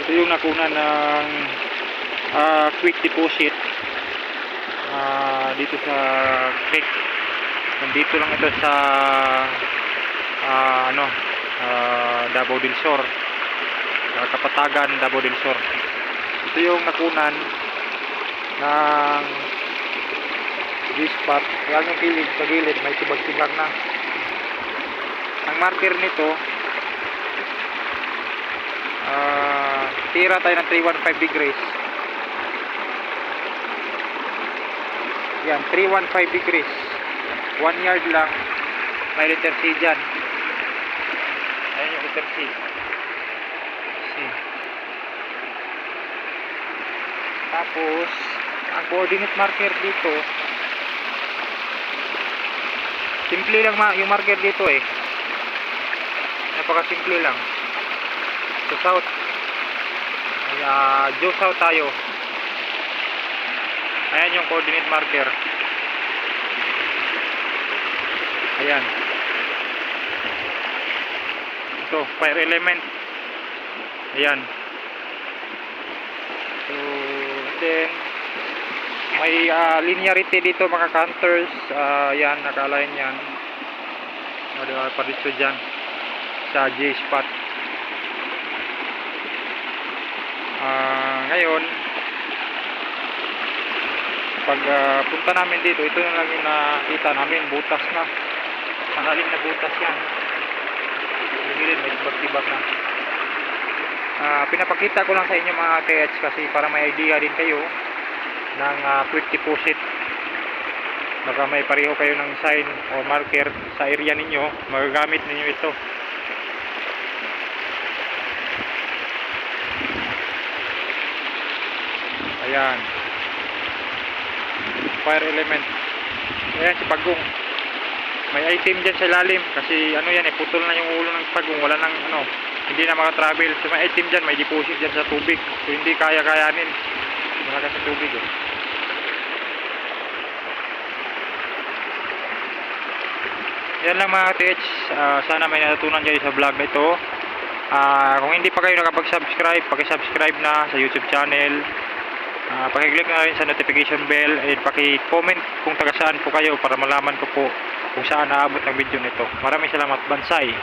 Ito yung nakunan ng quick deposit dito sa creek. Nandito lang ito sa Davao del Sur, Kapatagan, Davao del Sur. Ito yung nakunan ng G-spot. Yan yung kilid, sa gilid may tibag-tibag na. Ang marker nito, tira tayo ng 315 degrees. Yan, 315 degrees. 1 yard lang. May letter C dyan. Ayan yung letter C. Tapos ang coordinate marker dito, simple lang yung marker dito eh. Napaka simple lang. So south, due south tayo. Ayan yung coordinate marker. Ayan. Ito, fire element. Ayan. So then may linearity dito mga counters. Yan, naka-align yan. Paritso dyan sa G-spot. Ngayon pag punta namin dito, ito yung lang yung nakita namin, butas na, malalim na butas yan. Gilid may tibag-tibag na. Pinapakita ko lang sa inyo mga TH kasi para may idea din kayo ng quick deposit. Baka may pareho kayo ng sign o marker sa area ninyo, magagamit ninyo ito. Ayan, fire element. Ayan si Pagong, may item dyan sa lalim kasi ano yan eh, putol na yung ulo ng Pagong, wala nang hindi na makatravel. So may item dyan, may deposit dyan sa tubig, so hindi kaya-kayanin, wala ka sa tubig eh. Yan lang mga TH, sana may natutunan kayo sa vlog na ito. Kung hindi pa kayo nakapag-subscribe, paki-subscribe na sa YouTube channel. Paki-click na rin sa notification bell and paki-comment kung taga saan po kayo para malaman ko po kung saan naabot ang video nito. Maraming salamat, Bansay.